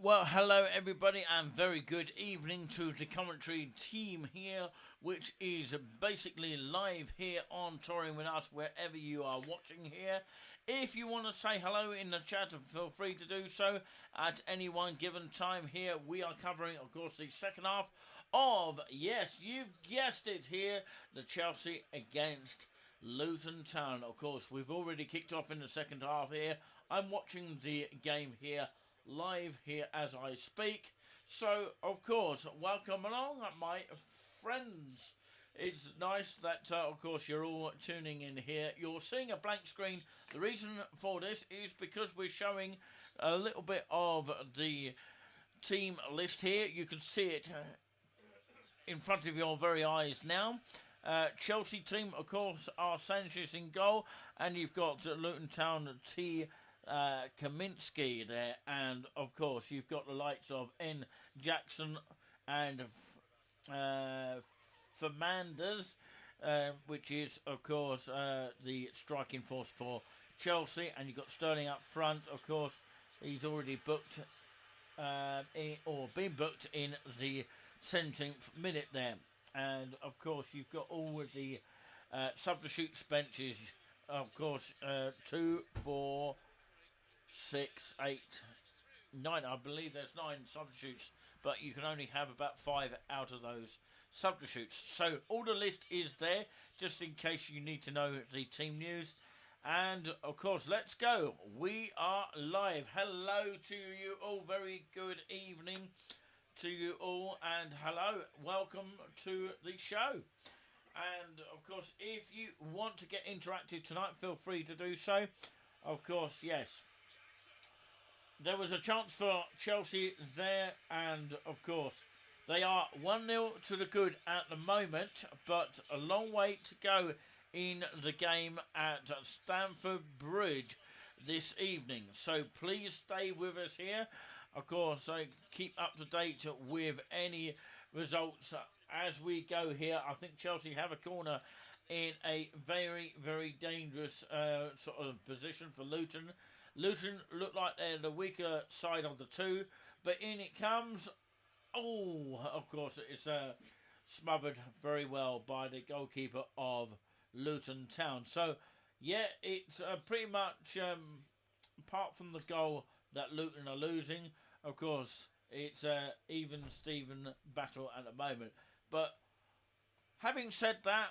Well, hello everybody, and very good evening to the commentary team here, which is basically live here on Touring with Us, wherever you are watching here. If you want to say hello in the chat, feel free to do so at any one given time here. We are covering, of course, the second half of, yes, you've guessed it here, the Chelsea against Luton Town. Of course, we've already kicked off in the second half here. I'm watching the game here live here as I speak. So, of course, welcome along, my friends. It's nice that, of course, you're all tuning in here. You're seeing a blank screen. The reason for this is because we're showing a little bit of the team list here. You can see it in front of your very eyes now. Chelsea team, of course, are Sanchez in goal, and you've got Luton Town Kaminsky there, and of course you've got the likes of N. Jackson and Fernandez, which is of course the striking force for Chelsea, and you've got Sterling up front. Of course, he's already booked been booked in the 17th minute there, and of course you've got all of the substitute benches. Of course, 2, 4, 6, 8, 9. I believe there's 9 substitutes, but you can only have about 5 out of those substitutes. So all the list is there, just in case you need to know the team news. And of course, let's go. We are live. Hello to you all. Very good evening to you all, and hello, welcome to the show. And of course, if you want to get interactive tonight, feel free to do so. Of course, yes. There was a chance for Chelsea there, and of course, they are 1-0 to the good at the moment, but a long way to go in the game at Stamford Bridge this evening. So please stay with us here. Of course, keep up to date with any results as we go here. I think Chelsea have a corner in a very, very dangerous sort of position for Luton. Luton look like they're the weaker side of the two, but in it comes. Oh, of course, it's smothered very well by the goalkeeper of Luton Town. So, yeah, it's pretty much, apart from the goal that Luton are losing, of course, it's even Steven battle at the moment. But having said that,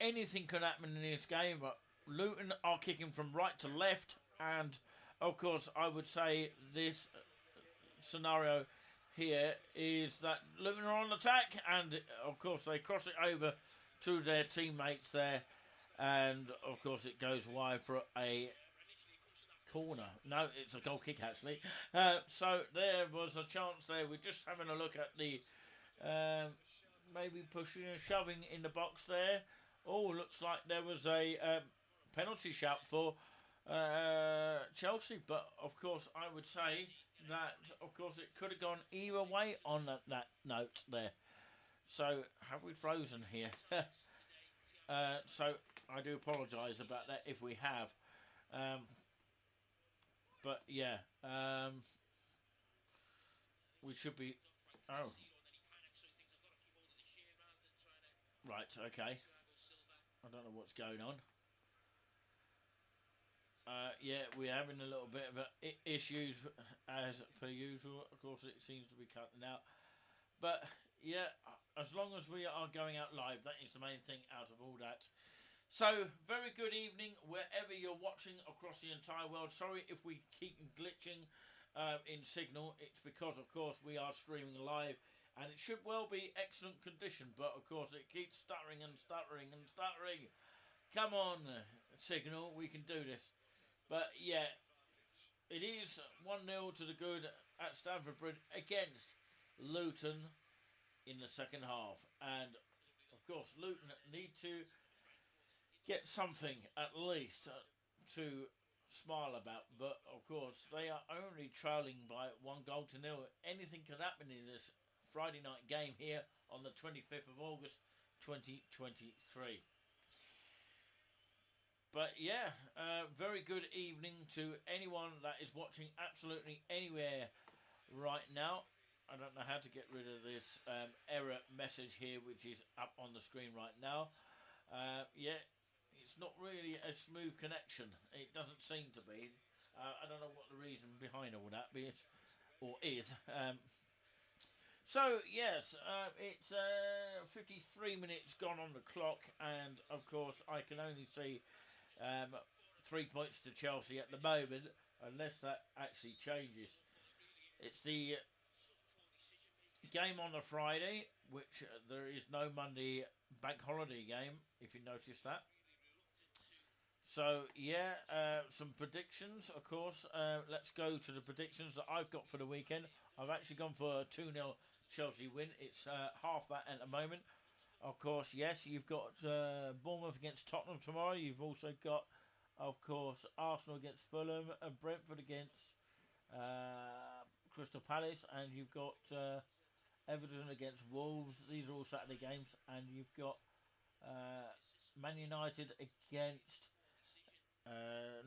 anything could happen in this game. Luton are kicking from right to left, and of course I would say this scenario here is that Luton are on attack, and of course they cross it over to their teammates there, and of course it goes wide for a corner. No, it's a goal kick actually. So there was a chance there. We're just having a look at the maybe pushing and shoving in the box there. Oh, looks like there was a penalty shout for Chelsea, but of course I would say that of course it could have gone either way on that note there. So have we frozen here? So I do apologise about that if we have. But yeah, we should be. Oh, right, okay. I don't know what's going on. Yeah, we're having a little bit of issues as per usual. Of course, it seems to be cutting out. But yeah, as long as we are going out live, that is the main thing out of all that. So, very good evening wherever you're watching across the entire world. Sorry if we keep glitching in signal. It's because, of course, we are streaming live and it should well be excellent condition. But, of course, it keeps stuttering and stuttering and stuttering. Come on, signal, we can do this. But, yeah, it is 1-0 to the good at Stamford Bridge against Luton in the second half. And, of course, Luton need to get something at least to smile about. But, of course, they are only trailing by 1-0. Anything could happen in this Friday night game here on the 25th of August 2023. But yeah, very good evening to anyone that is watching absolutely anywhere right now. I don't know how to get rid of this error message here, which is up on the screen right now. Yeah, it's not really a smooth connection. It doesn't seem to be. I don't know what the reason behind all that is, or is. So yes, it's 53 minutes gone on the clock, and of course I can only see 3 points to Chelsea at the moment, unless that actually changes. It's the game on a Friday, which there is no Monday bank holiday game, if you noticed that. So, yeah, some predictions, of course. Let's go to the predictions that I've got for the weekend. I've actually gone for a 2-0 Chelsea win. It's half that at the moment. Of course, yes, you've got Bournemouth against Tottenham tomorrow. You've also got, of course, Arsenal against Fulham and Brentford against Crystal Palace. And you've got Everton against Wolves. These are all Saturday games. And you've got Man United against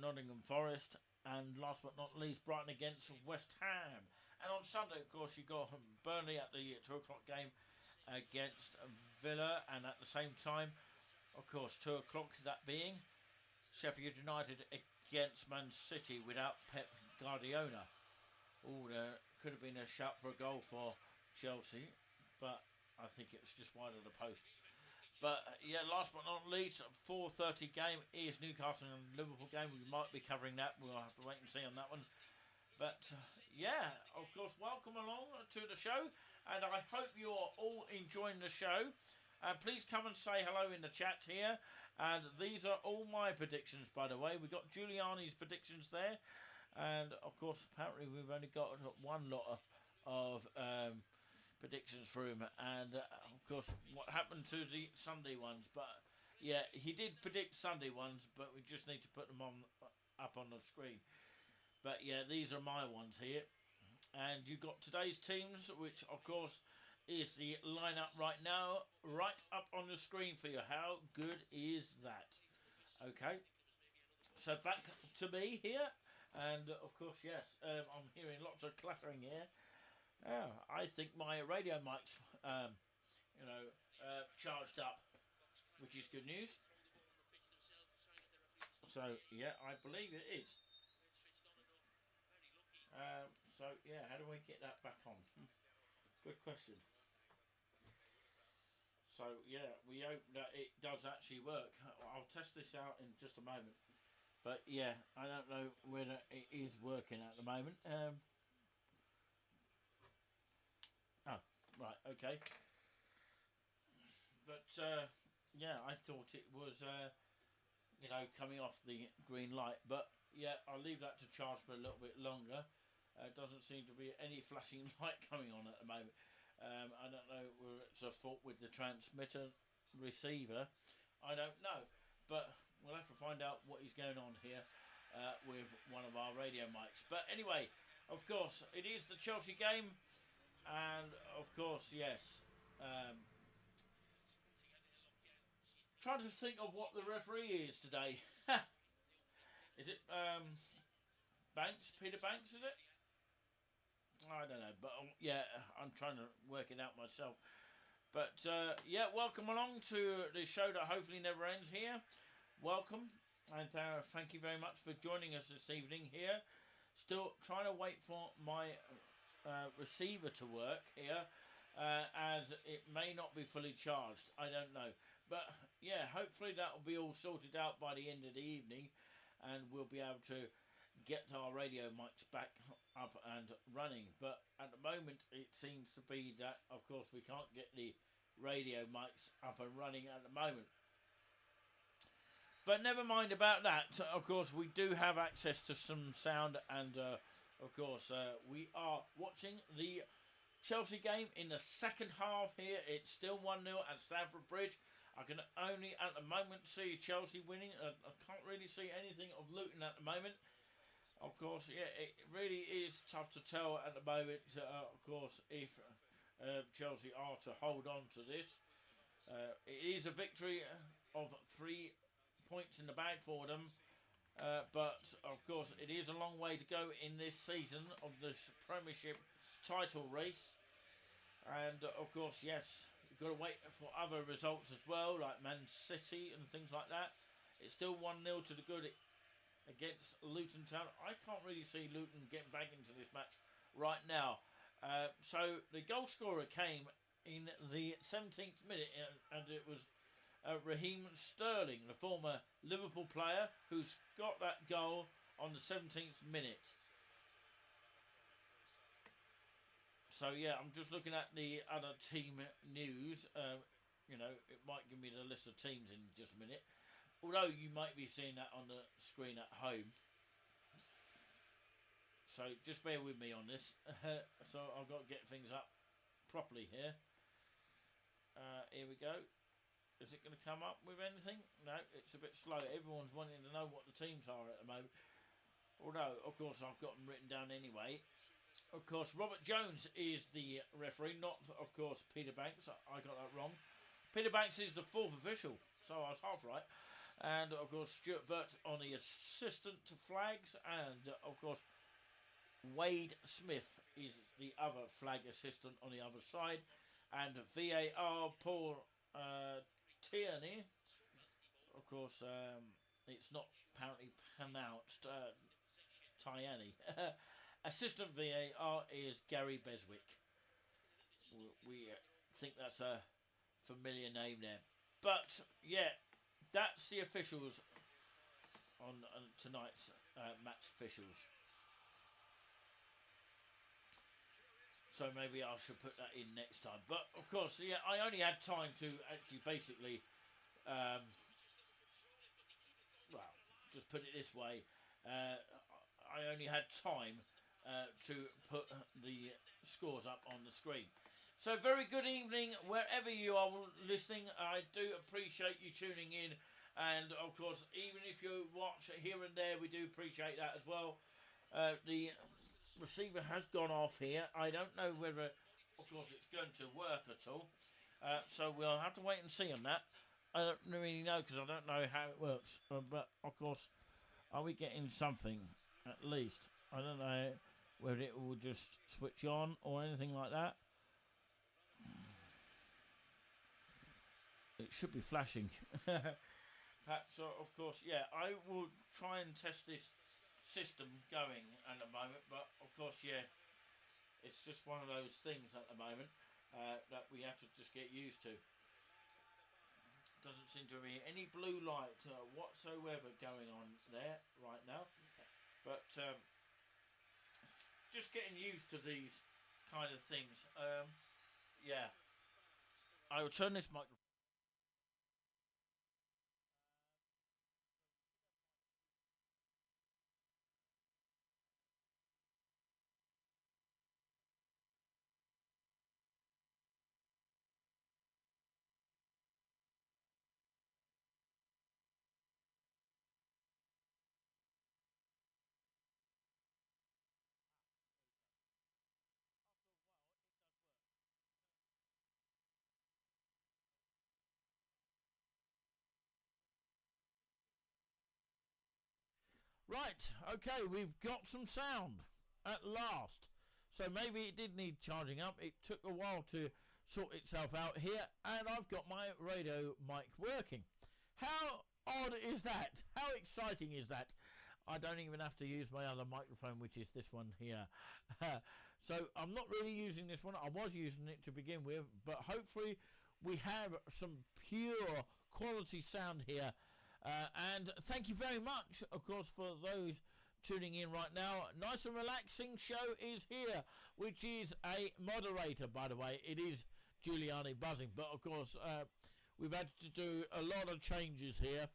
Nottingham Forest. And last but not least, Brighton against West Ham. And on Sunday, of course, you've got Burnley at the 2 o'clock game against Villa, and at the same time, of course, 2 o'clock, that being Sheffield United against Man City without Pep Guardiola. Oh, there could have been a shout for a goal for Chelsea, but I think it was just wide of the post. But yeah, last but not least, 4:30 game is Newcastle and Liverpool game. We might be covering that. We'll have to wait and see on that one. But yeah, of course, welcome along to the show. And I hope you are all enjoying the show. Please come and say hello in the chat here. And these are all my predictions, by the way. We've got Giuliani's predictions there. And, of course, apparently we've only got one lot of predictions for him. And, of course, what happened to the Sunday ones. But, yeah, he did predict Sunday ones, but we just need to put them up on the screen. But, yeah, these are my ones here. And you've got today's teams, which, of course, is the lineup right now, right up on the screen for you. How good is that? Okay. So back to me here. And, of course, yes, I'm hearing lots of clattering here. I think my radio mic's, charged up, which is good news. So, yeah, I believe it is. So, yeah, how do I get that back on? Good question. So, yeah, we hope that it does actually work. I'll test this out in just a moment. But, yeah, I don't know whether it is working at the moment. Right, okay. But, yeah, I thought it was, coming off the green light. But, yeah, I'll leave that to charge for a little bit longer. Doesn't seem to be any flashing light coming on at the moment. I don't know whether it's a fault with the transmitter receiver. I don't know. But we'll have to find out what is going on here with one of our radio mics. But anyway, of course, it is the Chelsea game. And, of course, yes. Trying to think of what the referee is today. Is it Banks? Peter Banks, is it? I don't know. But, yeah, I'm trying to work it out myself. But, yeah, welcome along to the show that hopefully never ends here. Welcome. And thank you very much for joining us this evening here. Still trying to wait for my receiver to work here, as it may not be fully charged. I don't know. But, yeah, hopefully that will be all sorted out by the end of the evening, and we'll be able to get our radio mics back up and running. But at the moment, it seems to be that, of course, we can't get the radio mics up and running at the moment. But never mind about that. Of course, we do have access to some sound, and of course, we are watching the Chelsea game in the second half here. It's still 1-0 at Stamford Bridge. I can only at the moment see Chelsea winning. I can't really see anything of Luton at the moment. Of course, yeah, it really is tough to tell at the moment, of course, if Chelsea are to hold on to this. It is a victory of 3 points in the bag for them, but of course it is a long way to go in this season of this Premiership title race, and of course, yes, you've got to wait for other results as well, like Man City and things like that. It's still 1-0 to the good against Luton Town. I can't really see Luton getting back into this match right now. So the goal scorer came in the 17th minute, and it was Raheem Sterling, the former Liverpool player, who's got that goal on the 17th minute. So yeah, I'm just looking at the other team news. It might give me the list of teams in just a minute. Although you might be seeing that on the screen at home. So just bear with me on this. So I've got to get things up properly here. Here we go. Is it going to come up with anything? No, it's a bit slow. Everyone's wanting to know what the teams are at the moment. Although, of course, I've got them written down anyway. Of course, Robert Jones is the referee, not, of course, Peter Banks. I got that wrong. Peter Banks is the fourth official, so I was half right. And, of course, Stuart Burt on the assistant to flags. And, of course, Wade Smith is the other flag assistant on the other side. And VAR, Paul Tierney. Of course, it's not apparently pronounced Tierney. Assistant VAR is Gary Beswick. We think that's a familiar name there. But, yeah, that's the officials on tonight's match officials. So maybe I should put that in next time. But, of course, yeah, I only had time to actually basically, just put it this way. I only had time to put the scores up on the screen. So very good evening wherever you are listening. I do appreciate you tuning in. And, of course, even if you watch here and there, we do appreciate that as well. The receiver has gone off here. I don't know whether, of course, it's going to work at all. So we'll have to wait and see on that. I don't really know because I don't know how it works. But, of course, are we getting something at least? I don't know whether it will just switch on or anything like that. It should be flashing. Perhaps, of course, yeah, I will try and test this system going at the moment, but of course, yeah, it's just one of those things at the moment that we have to just get used to. Doesn't seem to be any blue light whatsoever going on there right now, but just getting used to these kind of things. Yeah. I will turn this microphone. After a while, it does work. Right, okay, we've got some sound at last. So maybe it did need charging up. It took a while to sort itself out here, and I've got my radio mic working. How odd is that? How exciting is that? I don't even have to use my other microphone, which is this one here. So I'm not really using this one. I was using it to begin with, but hopefully we have some pure quality sound here. And thank you very much, of course, for those tuning in right now. Nice and relaxing show is here, which is a moderator, by the way. It is Giuliani Buzzing, but of course we've had to do a lot of changes here.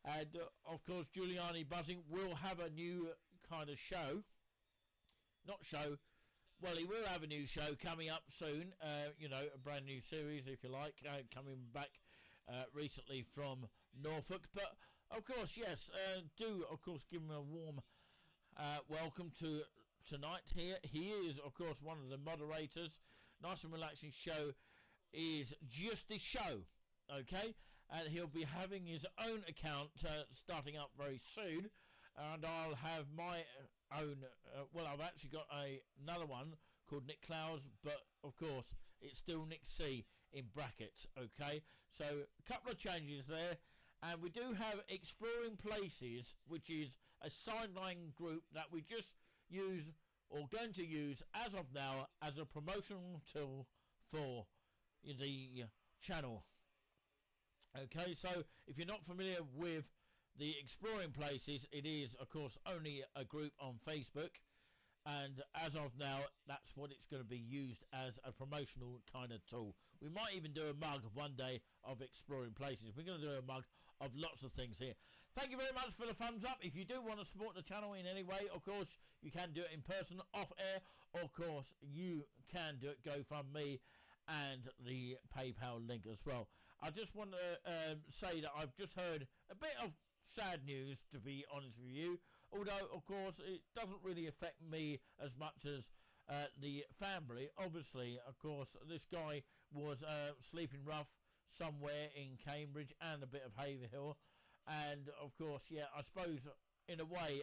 And of course Giuliani Buzzing will have a new kind of show. Not show. Well, he will have a new show coming up soon. You know, a brand new series, if you like, coming back recently from Norfolk. But of course, yes, do of course give him a warm welcome to tonight here. He is of course one of the moderators. Nice and relaxing show is just this show, okay, and he'll be having his own account starting up very soon, and I'll have my own well, I've actually got another one called Nick Clowes, but of course it's still Nick C in brackets, okay. So a couple of changes there, and we do have Exploring Places, which is a sideline group that we just use or going to use as of now as a promotional tool for the channel. Okay, so if you're not familiar with the Exploring Places, it is of course only a group on Facebook, and as of now that's what it's going to be used as, a promotional kind of tool. We might even do a mug one day of Exploring Places. We're going to do a mug of lots of things here. Thank you very much for the thumbs up. If you do want to support the channel in any way, of course you can do it in person, off air. Of course you can do it GoFundMe and the PayPal link as well. I just want to say that I've just heard a bit of sad news, to be honest with you, although of course it doesn't really affect me as much as the family. Obviously, of course, this guy was sleeping rough somewhere in Cambridge and a bit of Haverhill, and of course, yeah, I suppose in a way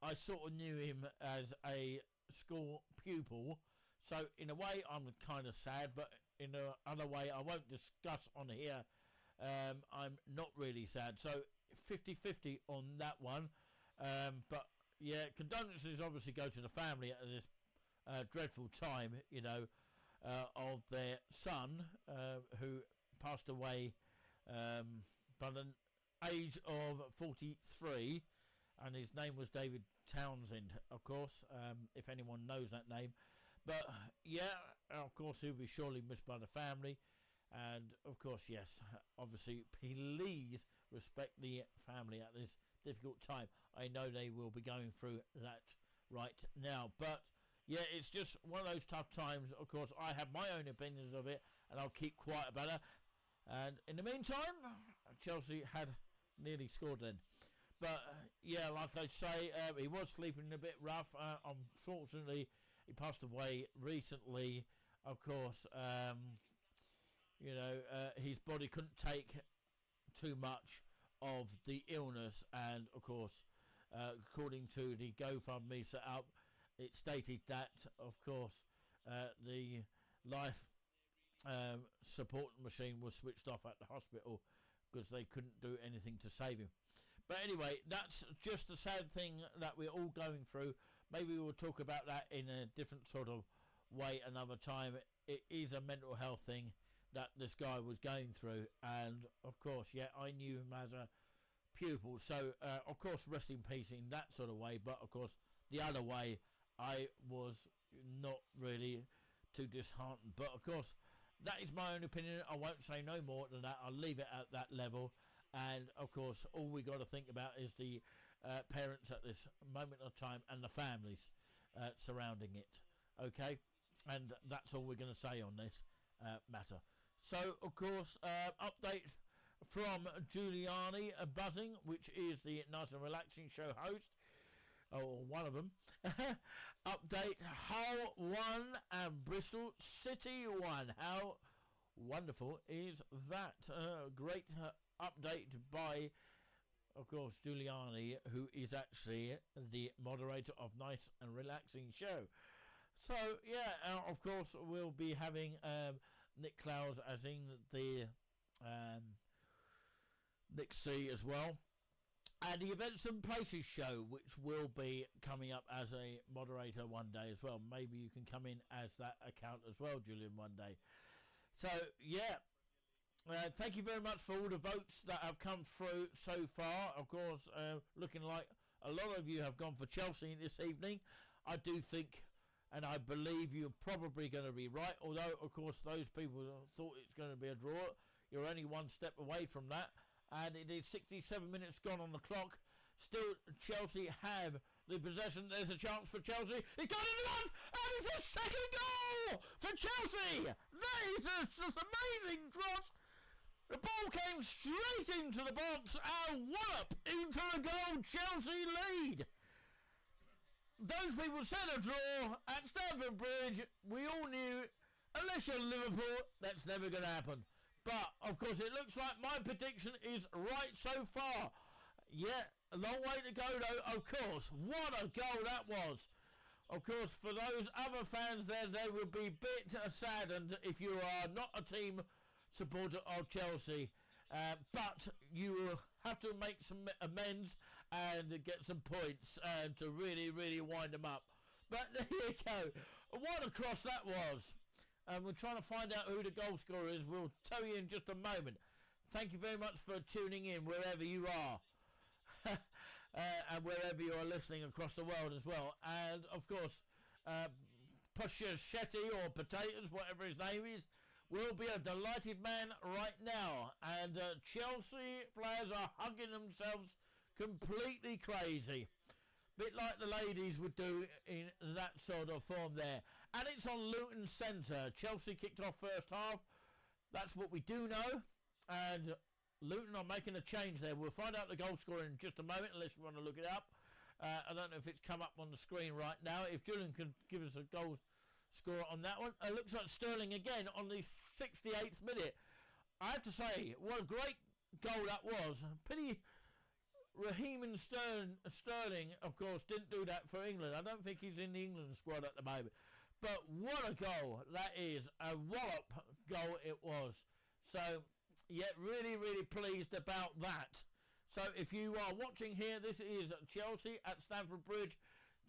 I sort of knew him as a school pupil, so in a way I'm kind of sad, but in another way I won't discuss on here. I'm not really sad, so 50-50 on that one. But yeah, condolences obviously go to the family at this dreadful time, you know, of their son who passed away by the age of 43, and his name was David Townsend, of course, if anyone knows that name. But yeah, of course he'll be surely missed by the family. And of course, yes, obviously please respect the family at this difficult time. I know they will be going through that right now, but yeah, it's just one of those tough times. Of course, I have my own opinions of it, and I'll keep quiet about it. And in the meantime, Chelsea had nearly scored then. But yeah, like I say, he was sleeping a bit rough. Unfortunately, he passed away recently. Of course, you know, his body couldn't take too much of the illness, and of course, according to the GoFundMe set up, it stated that, of course, the life support machine was switched off at the hospital because they couldn't do anything to save him. But anyway, that's just a sad thing that we're all going through. Maybe we'll talk about that in a different sort of way another time. It is a mental health thing that this guy was going through, and of course, yeah, I knew him as a pupil, so of course rest in peace in that sort of way. But of course the other way, I was not really too disheartened. But of course, that is my own opinion. I won't say no more than that. I'll leave it at that level. And of course, all we got to think about is the parents at this moment of time and the families surrounding it. Okay, and that's all we're going to say on this matter. So, of course, update from Giuliani Buzzing, which is the Nice and Relaxing show host, or one of them. Update: Hull 1 and Bristol City 1. How wonderful is that? Great update by, of course, Giuliani, who is actually the moderator of Nice and Relaxing show. So, yeah, of course, we'll be having Nick Clowes as in the Nick C as well. And the Events and Places show, which will be coming up as a moderator one day as well. Maybe you can come in as that account as well, Julian, one day. So, yeah. Thank you very much for all the votes that have come through so far. Of course, looking like a lot of you have gone for Chelsea this evening. I do think, and I believe you're probably going to be right. Although, of course, those people who thought it's going to be a draw, you're only one step away from that. And it is 67 minutes gone on the clock. Still, Chelsea have the possession. There's a chance for Chelsea. It's gone in the front, and it's a second goal for Chelsea. That is just amazing cross. The ball came straight into the box and wallop into the goal. Chelsea lead. Those people said a draw at Stamford Bridge. We all knew, unless you're Liverpool, that's never going to happen. But, of course, it looks like my prediction is right so far. Yeah, a long way to go, though, of course. What a goal that was. Of course, for those other fans there, they will be a bit saddened if you are not a team supporter of Chelsea. But you will have to make some amends and get some points to really, really wind them up. But there you go. What a cross that was. And we're trying to find out who the goal scorer is. We'll tell you in just a moment. Thank you very much for tuning in wherever you are. And wherever you are listening across the world as well. And, of course, Pushachetti or Potatoes, whatever his name is, will be a delighted man right now. And Chelsea players are hugging themselves completely crazy. Bit like the ladies would do in that sort of form there. And it's on Luton Centre. Chelsea kicked off first half. That's what we do know. And Luton are making a change there. We'll find out the goal scorer in just a moment, unless you want to look it up. I don't know if it's come up on the screen right now. If Julian could give us a goal scorer on that one. It looks like Sterling again on the 68th minute. I have to say, what a great goal that was. Pity Raheem Sterling, of course, didn't do that for England. I don't think he's in the England squad at the moment. But what a goal that is. A wallop goal it was. So, yeah, really, really pleased about that. So, if you are watching here, this is Chelsea at Stamford Bridge.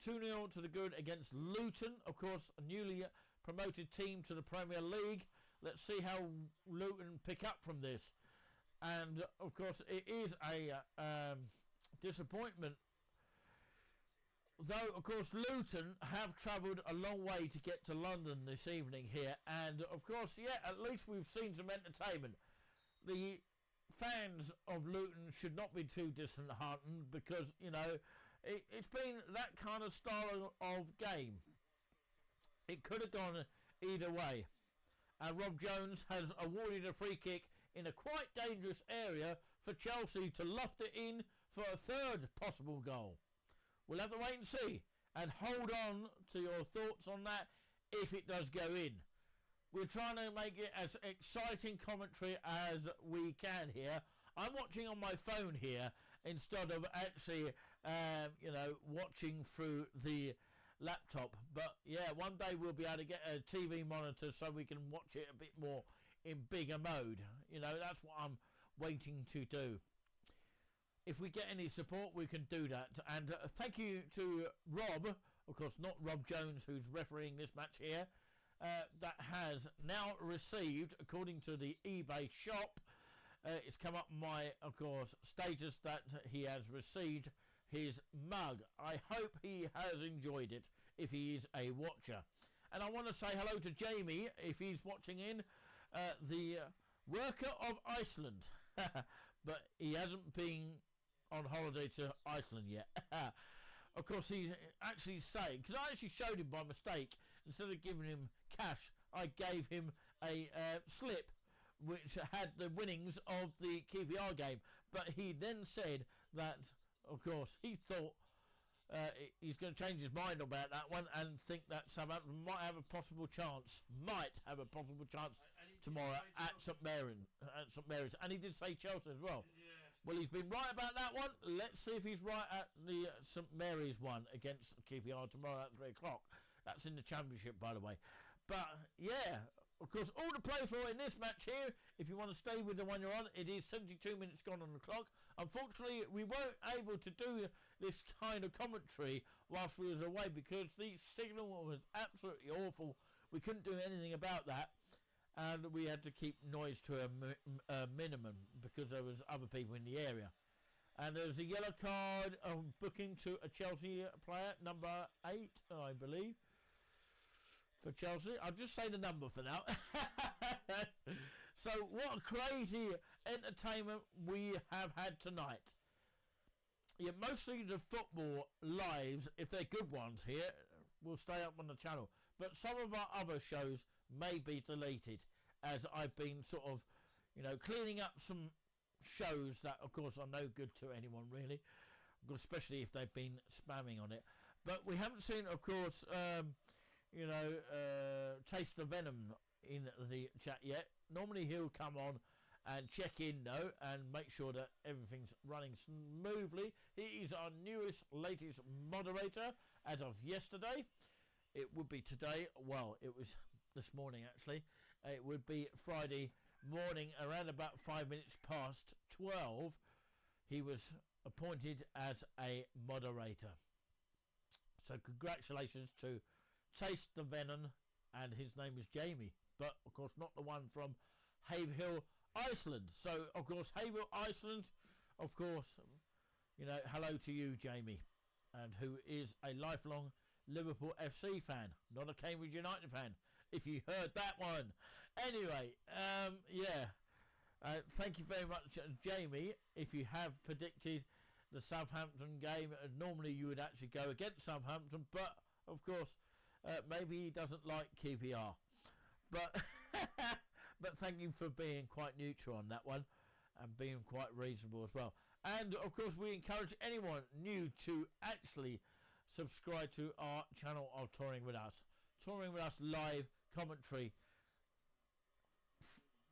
2-0 to the good against Luton. Of course, a newly promoted team to the Premier League. Let's see how Luton pick up from this. And, of course, it is a disappointment. Though, of course, Luton have travelled a long way to get to London this evening here. And, of course, yeah, at least we've seen some entertainment. The fans of Luton should not be too disheartened because, you know, it's been that kind of style of game. It could have gone either way. And Rob Jones has awarded a free kick in a quite dangerous area for Chelsea to loft it in for a third possible goal. We'll have to wait and see. And hold on to your thoughts on that if it does go in. We're trying to make it as exciting commentary as we can here. I'm watching on my phone here instead of actually, watching through the laptop. But, yeah, one day we'll be able to get a TV monitor so we can watch it a bit more in bigger mode. You know, that's what I'm waiting to do. If we get any support, we can do that. And thank you to Rob, of course, not Rob Jones, who's refereeing this match here, that has now received, according to the eBay shop, it's come up my, of course, status that he has received his mug. I hope he has enjoyed it, if he is a watcher. And I want to say hello to Jamie, if he's watching in. the worker of Iceland. But he hasn't been on holiday to Iceland yet. Of course, he's actually saying, because I actually showed him by mistake, instead of giving him cash, I gave him a slip which had the winnings of the QPR game. But he then said that, of course, he thought he's going to change his mind about that one and think that Southampton might have a possible chance tomorrow at St Mary's. And he did say Chelsea as well. Yeah. Well, he's been right about that one. Let's see if he's right at the St Mary's one against QPR tomorrow at 3 o'clock. That's in the Championship, by the way. But, yeah, of course, all to play for in this match here. If you want to stay with the one you're on, it is 72 minutes gone on the clock. Unfortunately, we weren't able to do this kind of commentary whilst we was away because the signal was absolutely awful. We couldn't do anything about that. And we had to keep noise to a minimum because there was other people in the area. And there's a yellow card booking to a Chelsea player, number 8, I believe, for Chelsea. I'll just say the number for now. So what a crazy entertainment we have had tonight. Yeah, mostly the football lives, if they're good ones here, will stay up on the channel. But some of our other shows may be deleted, as I've been sort of, cleaning up some shows that, of course, are no good to anyone, really, especially if they've been spamming on it. But we haven't seen, of course, Taste the Venom in the chat yet. Normally he'll come on and check in, though, and make sure that everything's running smoothly. He is our latest moderator as of yesterday. It would be today. Well, it was this morning, actually. It would be Friday morning, around about 5 minutes past 12. He was appointed as a moderator. So congratulations to Taste the Venom, and his name is Jamie. But, of course, not the one from Haverhill, Iceland. So, of course, Haverhill, Iceland, of course, hello to you, Jamie, and who is a lifelong Liverpool FC fan, not a Cambridge United fan, if you heard that one. Anyway, thank you very much, Jamie. If you have predicted the Southampton game, normally you would actually go against Southampton, but, of course, maybe he doesn't like QPR. But but thank you for being quite neutral on that one and being quite reasonable as well. And of course we encourage anyone new to actually subscribe to our channel of Touring With Us. Touring With Us live commentary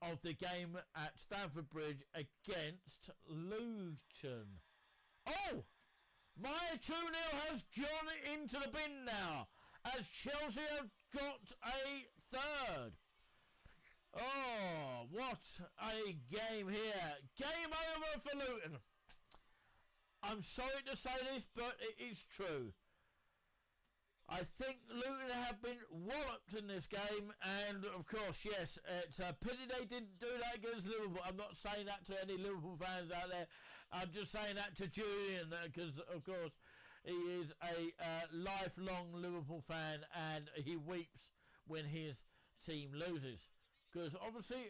of the game at Stamford Bridge against Luton. Oh! My 2-0 has gone into the bin now, as Chelsea have got a third. Oh, what a game here. Game over for Luton. I'm sorry to say this, but it is true. I think Luton have been walloped in this game, and of course, yes, it's a pity they didn't do that against Liverpool. I'm not saying that to any Liverpool fans out there. I'm just saying that to Julian, because of course he is a lifelong Liverpool fan, and he weeps when his team loses. Because obviously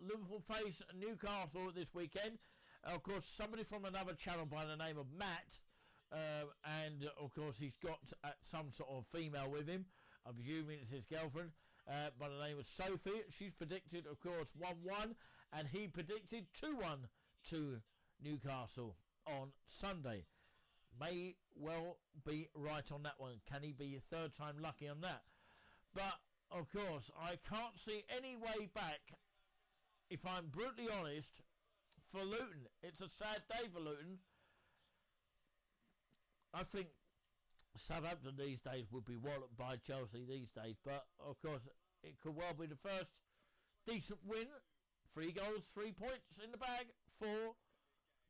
Liverpool face Newcastle this weekend. Of course, somebody from another channel by the name of Matt, and of course he's got some sort of female with him. I'm presuming it's his girlfriend, by the name of Sophie. She's predicted, of course, 1-1, and he predicted 2-1 to Newcastle on Sunday. May well be right on that one. Can he be a third time lucky on that? But of course I can't see any way back, if I'm brutally honest, for Luton. It's a sad day for Luton. I think Southampton these days would be walloped by Chelsea these days, but of course it could well be the first decent win. 3 goals, 3 points in the bag for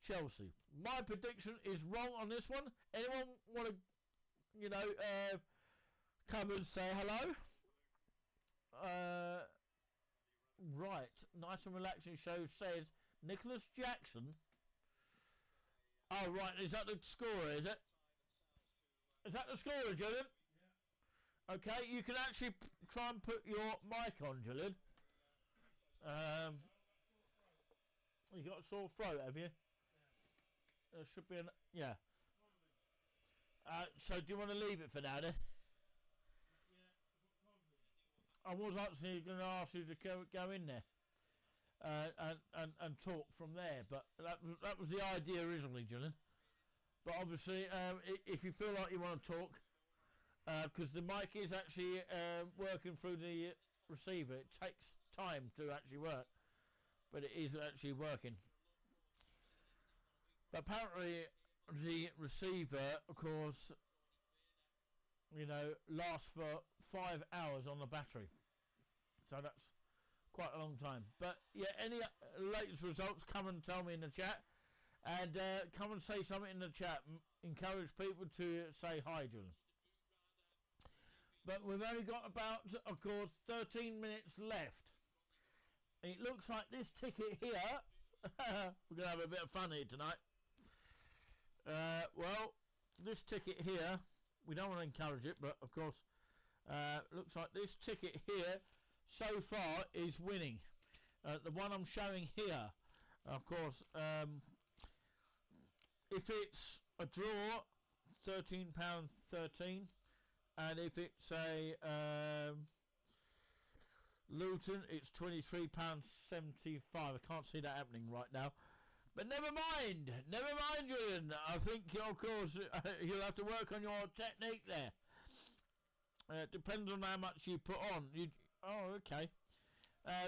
Chelsea. My prediction is wrong on this one. Anyone want to, come and say hello? Right, Nice and Relaxing Show says Nicholas Jackson. Oh, right, is that the scorer, is it? Is that the scorer, Julian? Yeah. Okay, you can actually try and put your mic on, Julian. You got a sore throat, have you? There should be an... Yeah. So do you want to leave it for now then? I was actually going to ask you to go in there and talk from there, but that was the idea originally, Julian. But obviously, if you feel like you want to talk, because the mic is actually working through the receiver, it takes time to actually work, but it is actually working. But apparently, the receiver, of course, lasts for 5 hours on the battery. So that's quite a long time. But yeah, any latest results, come and tell me in the chat. And come and say something in the chat. Encourage people to say hi, Julian. But we've only got about, of course, 13 minutes left. It looks like this ticket here... We're going to have a bit of fun here tonight. Well, this ticket here... We don't want to encourage it, but of course, looks like this ticket here so far is winning. The one I'm showing here, of course, if it's a draw, £13.13, and if it's a Luton, it's £23.75. I can't see that happening right now. But never mind, Julian. I think, of course, you'll have to work on your technique there. It depends on how much you put on. Okay.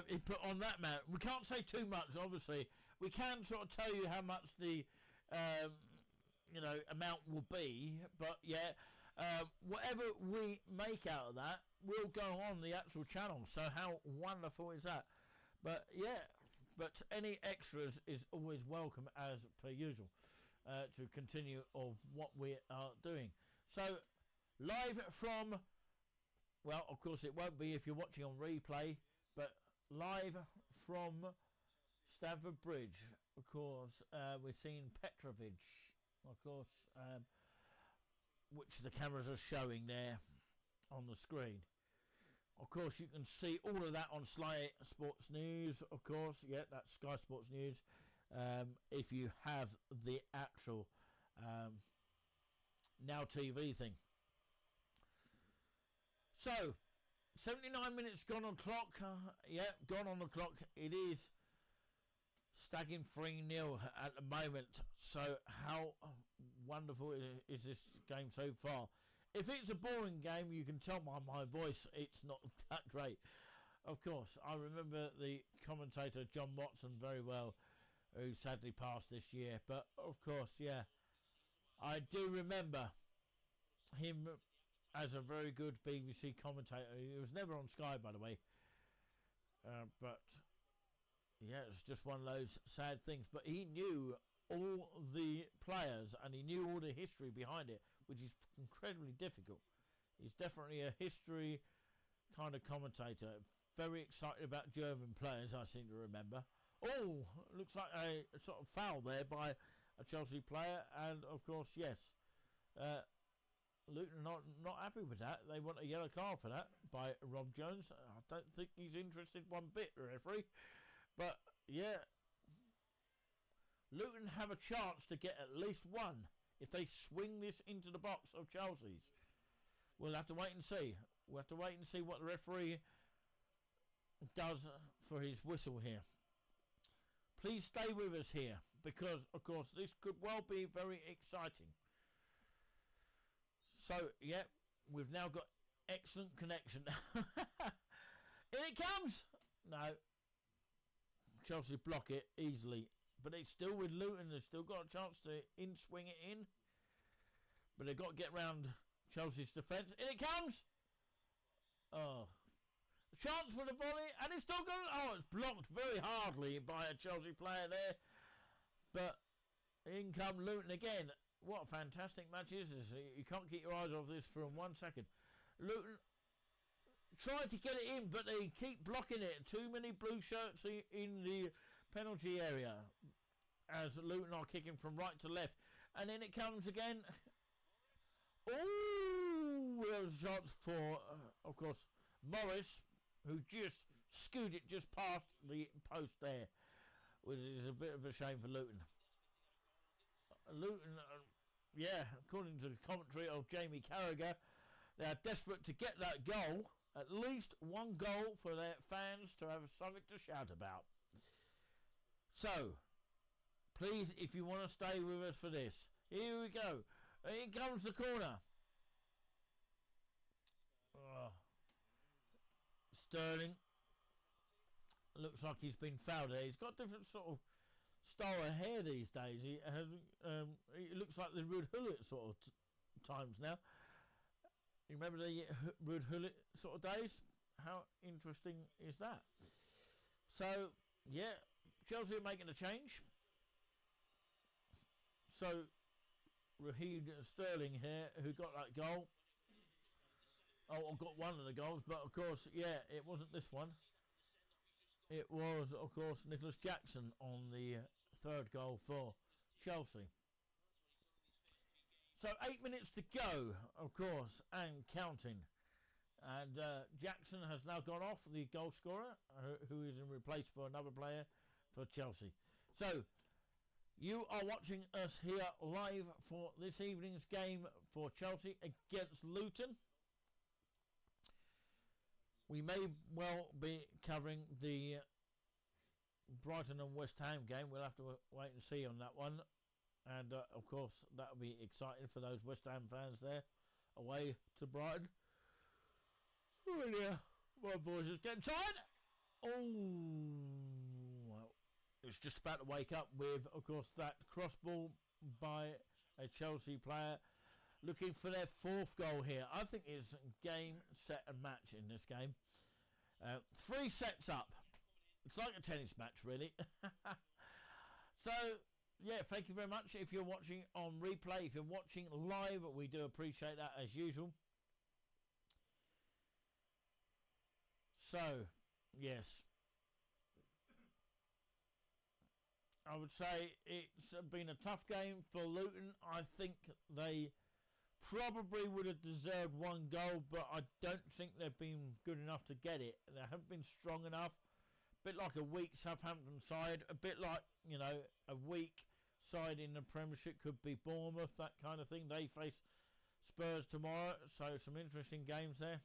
You put on that amount. We can't say too much, obviously. We can sort of tell you how much the, amount will be. But, yeah, whatever we make out of that will go on the actual channel. So how wonderful is that? But, yeah. But any extras is always welcome, as per usual, to continue of what we are doing. So, live from, well, of course it won't be if you're watching on replay, but live from Stamford Bridge, of course, we're seeing Petrovic, of course, which the cameras are showing there on the screen. Of course, you can see all of that on Sky Sports News, of course. Yeah, that's Sky Sports News. If you have the actual Now TV thing. So, 79 minutes gone on clock. Gone on the clock. It is staggering 3-0 at the moment. So, how wonderful is this game so far? If it's a boring game, you can tell by my voice it's not that great. Of course, I remember the commentator John Watson very well, who sadly passed this year. But, of course, yeah, I do remember him as a very good BBC commentator. He was never on Sky, by the way. But, yeah, it's just one of those sad things. But he knew all the players and he knew all the history behind it, which is incredibly difficult. He's definitely a history kind of commentator. Very excited about German players, I seem to remember. Oh, looks like a sort of foul there by a Chelsea player, and of course, yes, Luton not happy with that. They want a yellow card for that by Rob Jones. I don't think he's interested one bit, the referee. But yeah, Luton have a chance to get at least one if they swing this into the box of Chelsea's. We'll have to wait and see. We'll have to wait and see what the referee does for his whistle here. Please stay with us here, because, of course, this could well be very exciting. So, yeah, we've now got excellent connection. In it comes! No. Chelsea block it easily. But it's still with Luton. They've still got a chance to swing it in. But they've got to get round Chelsea's defence. In it comes! Oh. A chance for the volley. And it's still going. Oh, it's blocked very hardly by a Chelsea player there. But in come Luton again. What a fantastic match is this. You can't keep your eyes off this for 1 second. Luton tried to get it in, but they keep blocking it. Too many blue shirts in the penalty area as Luton are kicking from right to left. And then it comes again. Oh, there was a chance for, of course, Morris, who just skewed it just past the post there, which is a bit of a shame for Luton. Luton, yeah, according to the commentary of Jamie Carragher, they are desperate to get that goal, at least one goal for their fans to have something to shout about. So, please, if you want to stay with us for this, here we go. Here comes the corner. Sterling looks like he's been fouled there. He's got different sort of style of hair these days. He has, it looks like the Ruud Gullit sort of times now. You remember the Ruud Gullit sort of days? How interesting is that? So, yeah, Chelsea are making a change. So, Raheem Sterling here, who got that goal. Oh, I got one of the goals, but of course, yeah, it wasn't this one. It was, of course, Nicholas Jackson on the third goal for Chelsea. So 8 minutes to go, of course, and counting. And Jackson has now gone off, the goal scorer, who is in replace for another player for Chelsea. So, you are watching us here live for this evening's game for Chelsea against Luton. We may well be covering the Brighton and West Ham game. We'll have to wait and see on that one. And, of course, that will be exciting for those West Ham fans there. Away to Brighton. Oh, yeah. My voice is getting tired. Oh, well, it's just about to wake up with, of course, that cross ball by a Chelsea player. Looking for their fourth goal here. I think it's game, set and match in this game. 3 sets up. It's like a tennis match, really. So, yeah, thank you very much. If you're watching on replay, if you're watching live, we do appreciate that as usual. So, yes. I would say it's been a tough game for Luton. I think they probably would have deserved one goal, but I don't think they've been good enough to get it. They haven't been strong enough. A bit like a weak Southampton side, a bit like, you know, a weak side in the Premiership could be Bournemouth, that kind of thing. They face Spurs tomorrow, so some interesting games there.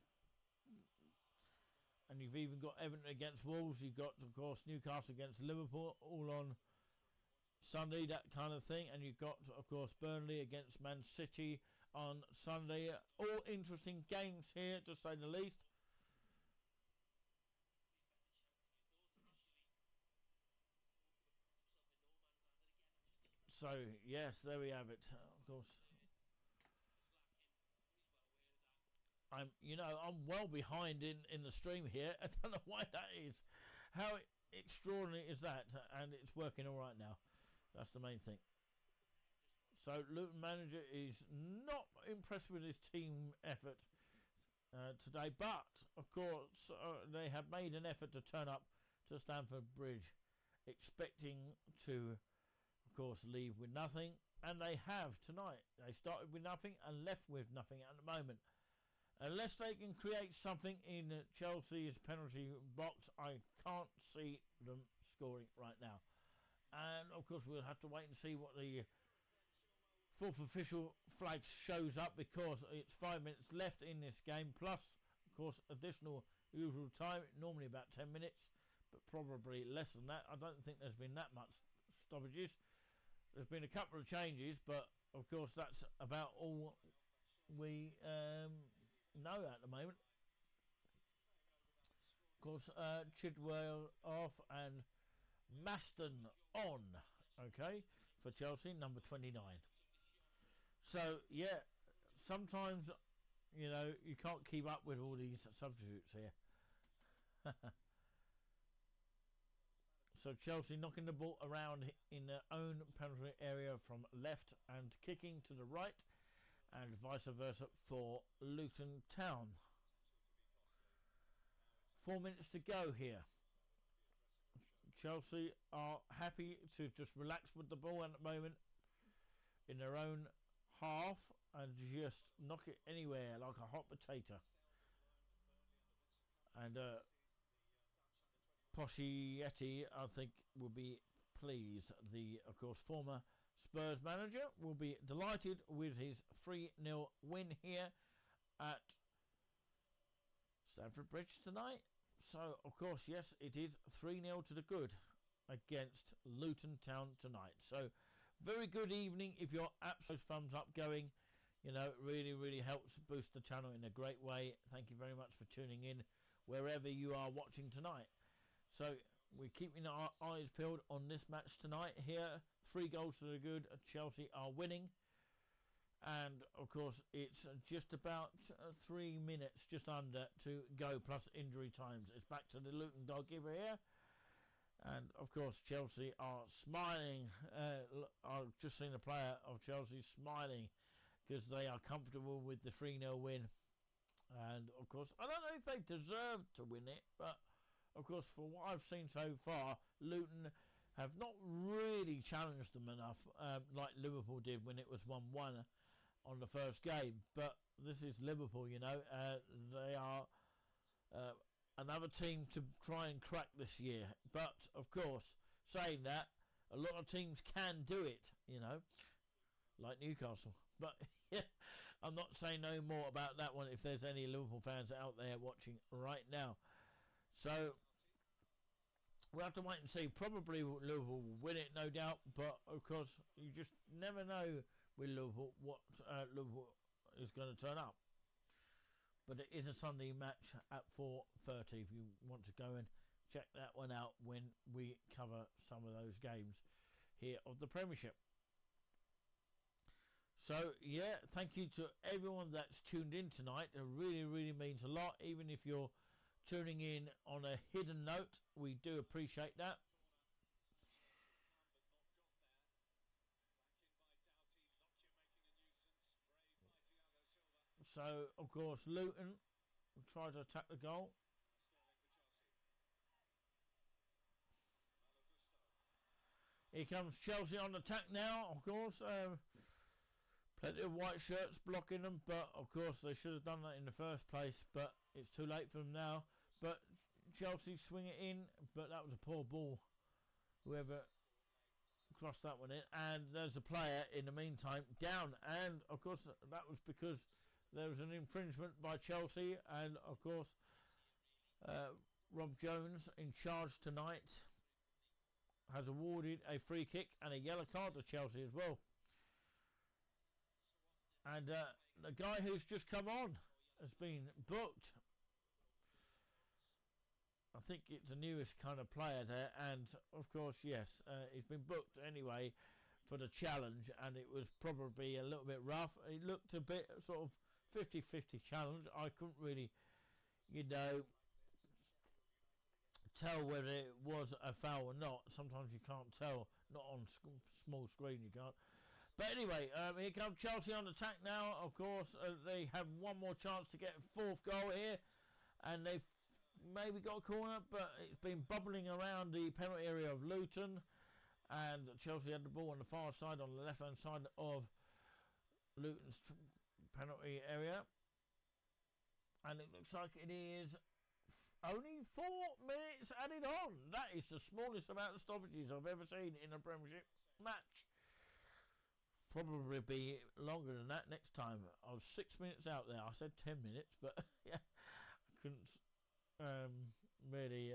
And you've even got Everton against Wolves. You've got, of course, Newcastle against Liverpool, all on Sunday, that kind of thing. And you've got, of course, Burnley against Man City on Sunday. All interesting games here, to say the least. So, yes, there we have it. Of course, I'm well behind in the stream here. I don't know why that is. How extraordinary is that? And it's working all right now. That's the main thing. So, Luton manager is not impressed with his team effort today, but of course they have made an effort to turn up to Stamford Bridge, expecting to, of course, leave with nothing, and they have tonight. They started with nothing and left with nothing at the moment. Unless they can create something in Chelsea's penalty box, I can't see them scoring right now. And of course, we'll have to wait and see what the fourth official flag shows up, because it's 5 minutes left in this game, plus, of course, additional usual time, normally about 10 minutes, but probably less than that. I don't think there's been that much stoppages. There's been a couple of changes, but of course that's about all we know at the moment. Of course, Chidwell off and Maston on, okay, for Chelsea, number 29. So, yeah, sometimes, you know, you can't keep up with all these substitutes here. So Chelsea knocking the ball around in their own penalty area from left and kicking to the right, and vice versa for Luton Town. 4 minutes to go here. Chelsea are happy to just relax with the ball at the moment in their own half and just knock it anywhere like a hot potato. And Pochetti, I think, will be pleased. The, of course, former Spurs manager will be delighted with his 3-0 win here at Stamford Bridge tonight. So, of course, yes, it is 3-0 to the good against Luton Town tonight. So, very good evening. If you're absolute thumbs up going, you know, it really, really helps boost the channel in a great way. Thank you very much for tuning in wherever you are watching tonight. So, we're keeping our eyes peeled on this match tonight here. 3 goals to the good. Chelsea are winning. And, of course, it's just about 3 minutes, just under, to go, plus injury times. It's back to the Luton goalkeeper here. And, of course, Chelsea are smiling. I've just seen a player of Chelsea smiling because they are comfortable with the 3-0 win. And, of course, I don't know if they deserve to win it, but, of course, for what I've seen so far, Luton have not really challenged them enough, like Liverpool did when it was 1-1 on the first game. But this is Liverpool, you know. They are another team to try and crack this year. But, of course, saying that, a lot of teams can do it, you know, like Newcastle. But, yeah, I'm not saying no more about that one if there's any Liverpool fans out there watching right now. So, we'll have to wait and see. Probably Liverpool will win it, no doubt. But, of course, you just never know with Liverpool what Liverpool is going to turn up. But it is a Sunday match at 4:30 if you want to go and check that one out when we cover some of those games here of the Premiership. So, yeah, thank you to everyone that's tuned in tonight. It really, really means a lot. Even if you're tuning in on a hidden note, we do appreciate that. So, of course, Luton will try to attack the goal. Here comes Chelsea on attack now, of course. Plenty of white shirts blocking them, but, of course, they should have done that in the first place, but it's too late for them now. But Chelsea swing it in, but that was a poor ball. Whoever crossed that one in. And there's a player, in the meantime, down. And, of course, that was because there was an infringement by Chelsea. And, of course, Rob Jones, in charge tonight, has awarded a free kick and a yellow card to Chelsea as well. And the guy who's just come on has been booked. I think it's the newest kind of player there, and of course, yes, he's been booked anyway for the challenge, and it was probably a little bit rough. It looked a bit sort of 50-50 challenge. I couldn't really, you know, tell whether it was a foul or not. Sometimes you can't tell, not on small screen you can't. But anyway, here comes Chelsea on attack now. Of course, they have one more chance to get a 4th goal here, and they've maybe got a corner, but it's been bubbling around the penalty area of Luton, and Chelsea had the ball on the far side, on the left-hand side of Luton's penalty area, and it looks like it is only 4 minutes added on. That is the smallest amount of stoppages I've ever seen in a Premiership match. Probably be longer than that next time. I was 6 minutes out there. I said 10 minutes, but yeah, I couldn't really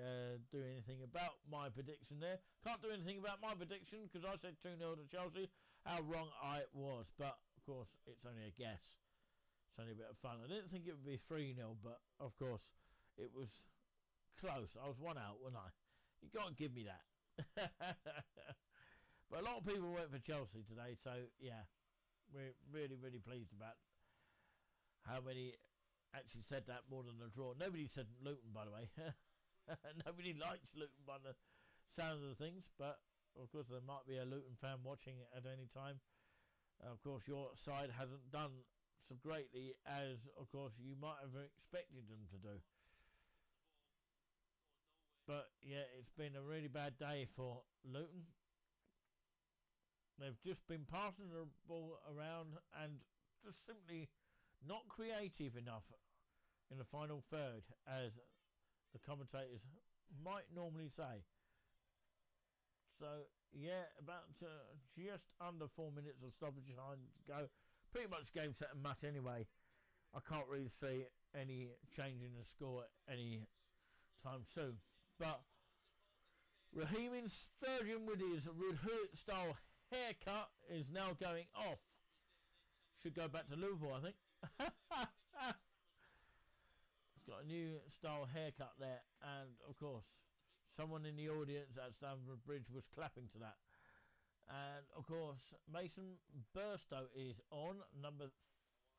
do anything about my prediction there. Can't do anything about my prediction because I said 2-0 to Chelsea. How wrong I was, but of course it's only a guess. It's only a bit of fun. I didn't think it would be 3-0, but of course it was close. I was 1 out, wasn't I? You can't give me that. But a lot of people went for Chelsea today, so yeah, we're really, really pleased about how many actually said that more than a draw. Nobody said Luton, by the way. Nobody likes Luton by the sound of the things, but of course there might be a Luton fan watching it at any time. Of course your side hasn't done so greatly as of course you might have expected them to do. But yeah, it's been a really bad day for Luton. They've just been passing the ball around and just simply not creative enough in the final third, as the commentators might normally say. So, yeah, about just under 4 minutes of stoppage time to go. Pretty much game, set and match anyway. I can't really see any change in the score any time soon. But Raheem Sturgeon with his Red Hood style haircut is now going off. Should go back to Liverpool, I think. He's got a new style haircut there, and of course someone in the audience at Stamford Bridge was clapping to that. And of course Mason Burstow is on, number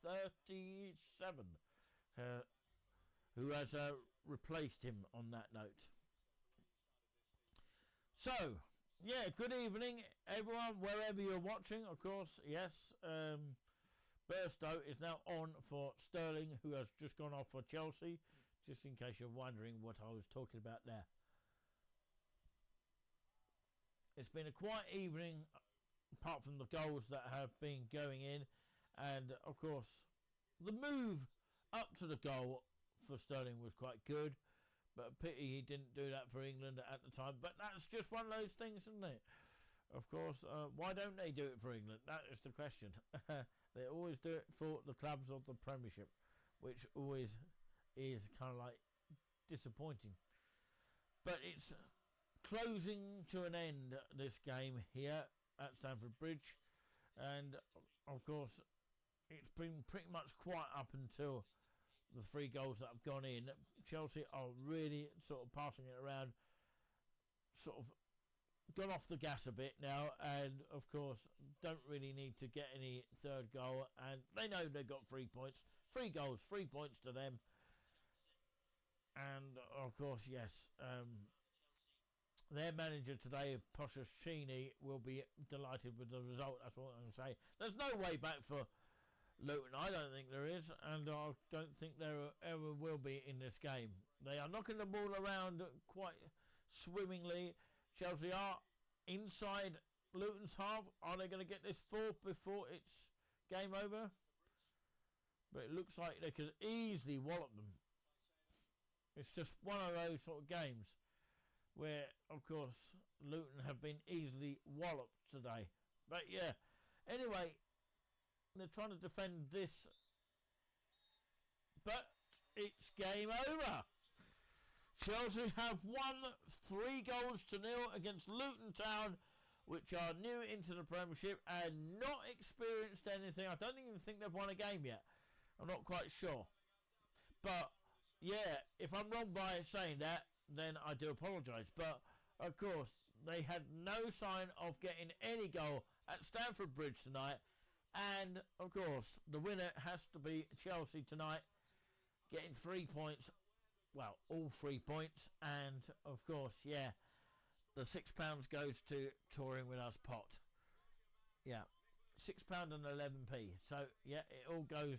37, who has replaced him on that note. So, yeah, good evening everyone, wherever you're watching. Of course, yes, Burstow is now on for Sterling, who has just gone off for Chelsea, just in case you're wondering what I was talking about there. It's been a quiet evening, apart from the goals that have been going in, and of course the move up to the goal for Sterling was quite good, but pity he didn't do that for England at the time. But that's just one of those things, isn't it? Of course, why don't they do it for England? That is the question. They always do it for the clubs of the Premiership, which always is kind of like disappointing. But it's closing to an end, this game here at Stamford Bridge, and of course it's been pretty much quiet up until the 3 goals that have gone in. Chelsea are really sort of passing it around, sort of gone off the gas a bit now, and of course don't really need to get any third goal, and they know they've got 3 points. 3 goals, 3 points to them. And of course, yes, their manager today, Pochettino, will be delighted with the result. That's what I'm going to say. There's no way back for Luton. I don't think there is, and I don't think there ever will be in this game. They are knocking the ball around quite swimmingly. Chelsea are inside Luton's half. Are they going to get this 4th before it's game over? But it looks like they could easily wallop them. It's just one of those sort of games where, of course, Luton have been easily walloped today. But yeah, anyway, they're trying to defend this, but it's game over. Chelsea have won 3-0 against Luton Town, which are new into the Premiership and not experienced anything. I don't even think they've won a game yet. I'm not quite sure. But yeah, if I'm wrong by saying that, then I do apologise. But of course, they had no sign of getting any goal at Stamford Bridge tonight. And of course, the winner has to be Chelsea tonight, getting 3 points. Well, all 3 points. And of course, yeah, the £6 goes to Touring With Us pot. Yeah, £6 and 11p. So yeah, it all goes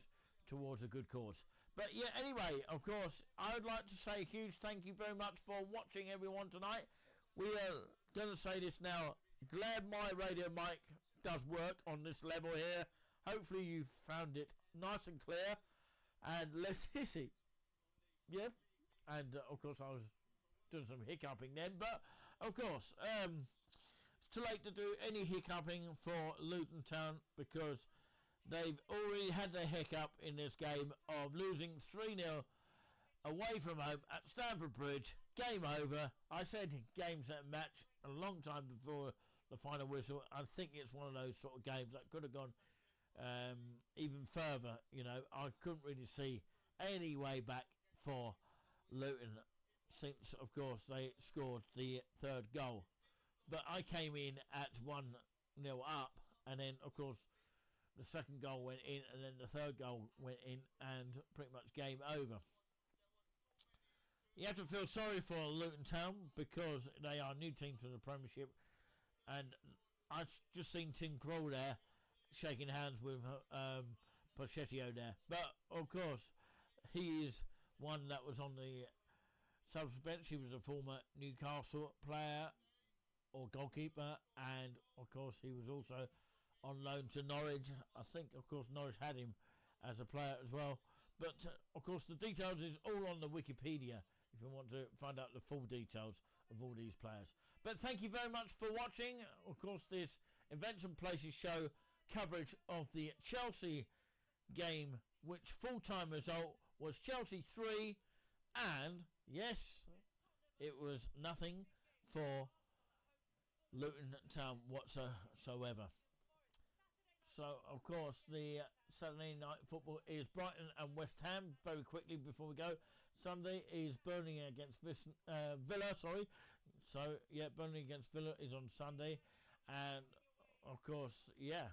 towards a good cause. But yeah, anyway, of course, I would like to say a huge thank you very much for watching everyone tonight. We are going to say this now. Glad my radio mic does work on this level here. Hopefully you found it nice and clear and less hissy. Yeah, and of course I was doing some hiccuping then, but of course it's too late to do any hiccuping for Luton Town because they've already had their hiccup in this game of losing 3-0 away from home at Stamford Bridge. Game over. I said game, set, match a long time before the final whistle. I think it's one of those sort of games that could have gone even further. You know, I couldn't really see any way back for Luton since, of course, they scored the 3rd goal. But I came in at 1-0 up, and then, of course, the 2nd goal went in, and then the 3rd goal went in, and pretty much game over. You have to feel sorry for Luton Town because they are a new team to the Premiership, and I've just seen Tim Krul there shaking hands with Pochettino there. But of course, he is one that was on the subs bench. He was a former Newcastle player or goalkeeper, and of course he was also on loan to Norwich. I think, of course, Norwich had him as a player as well. But of course, the details is all on the Wikipedia. If if you want to find out the full details of all these players. But thank you very much for watching. Of course, this Events and Places show coverage of the Chelsea game, which full-time result was Chelsea 3, and yes, it was nothing for Luton Town whatsoever. So, of course, the Saturday night football is Brighton and West Ham. Very quickly before we go, Sunday is Burnley against Villa. So, yeah, Burnley against Villa is on Sunday, and of course, yeah,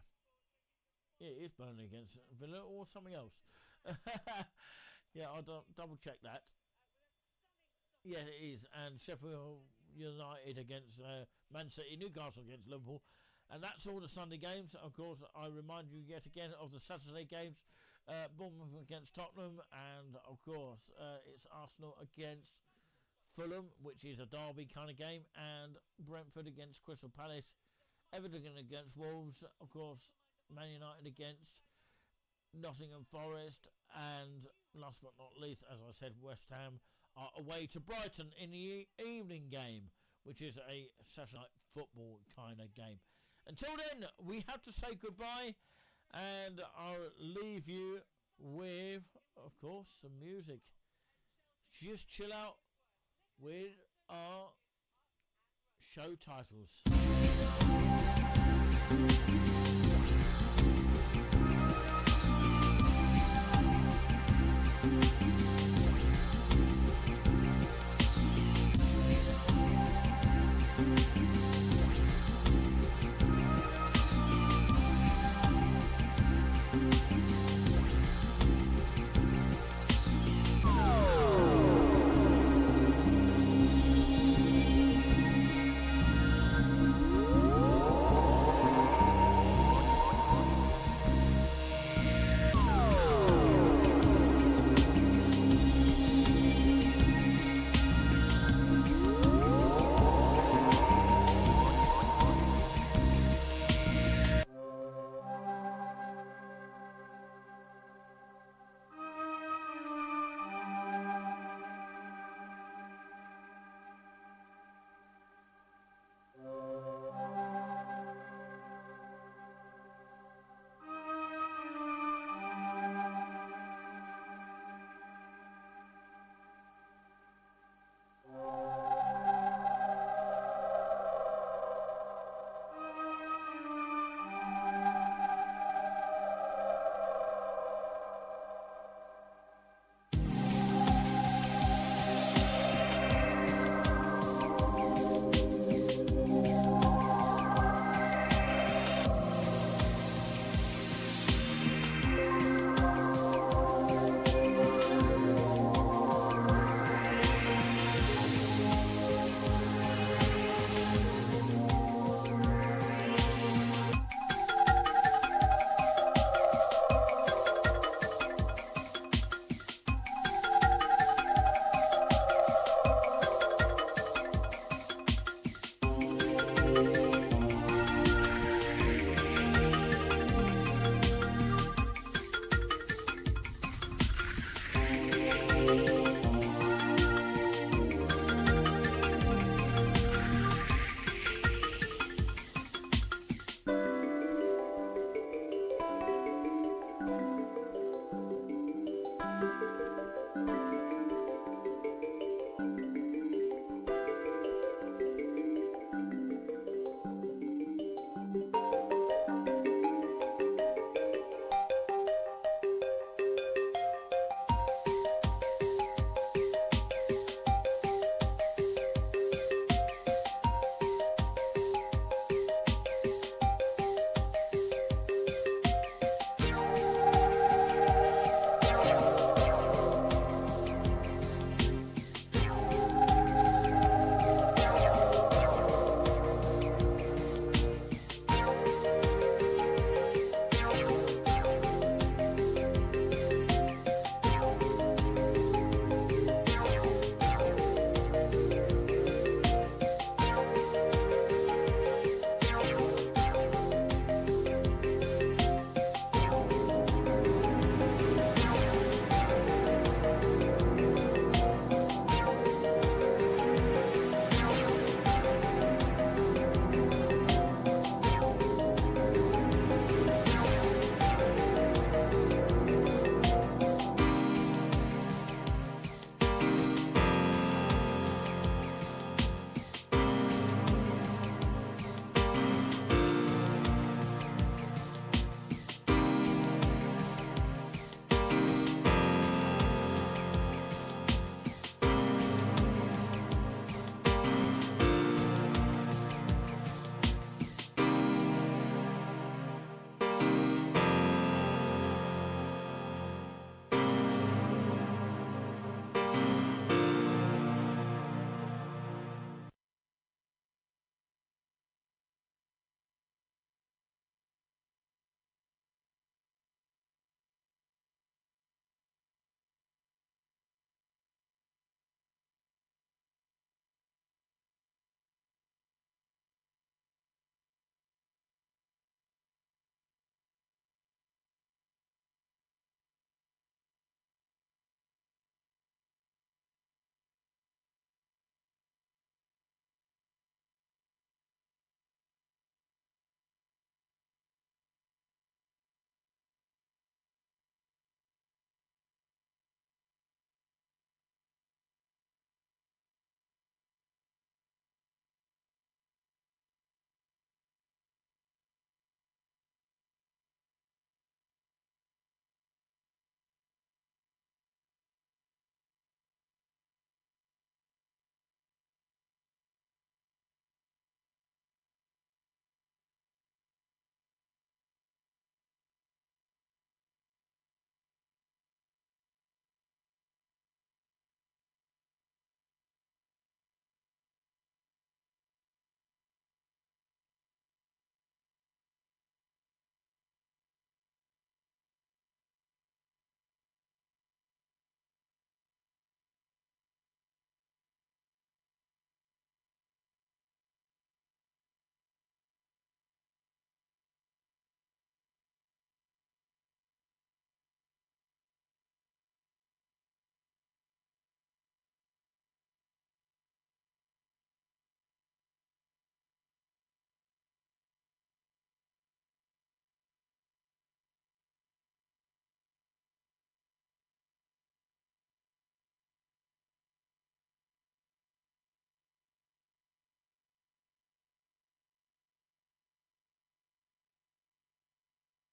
it is Burnley against Villa or something else. Yeah, I'll double check that. Yeah, it is, and Sheffield United against Man City, Newcastle against Liverpool. And that's all the Sunday games. Of course, I remind you yet again of the Saturday games. Bournemouth against Tottenham. And, of course, it's Arsenal against Fulham, which is a derby kind of game. And Brentford against Crystal Palace. Everton against Wolves. Of course, Man United against Nottingham Forest. And last but not least, as I said, West Ham are away to Brighton in the evening game, which is a Saturday night football kind of game. Until then, we have to say goodbye, and I'll leave you with, of course, some music. Just chill out with our show titles.